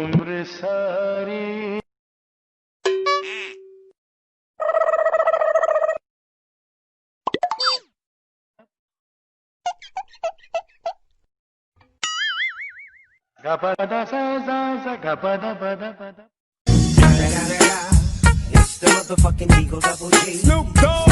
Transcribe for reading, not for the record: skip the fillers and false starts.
उम्र सारी गपदा सा सा सा गपदा पदा पदा. It's the motherfucking Eagle Double G. Snoop Dogg.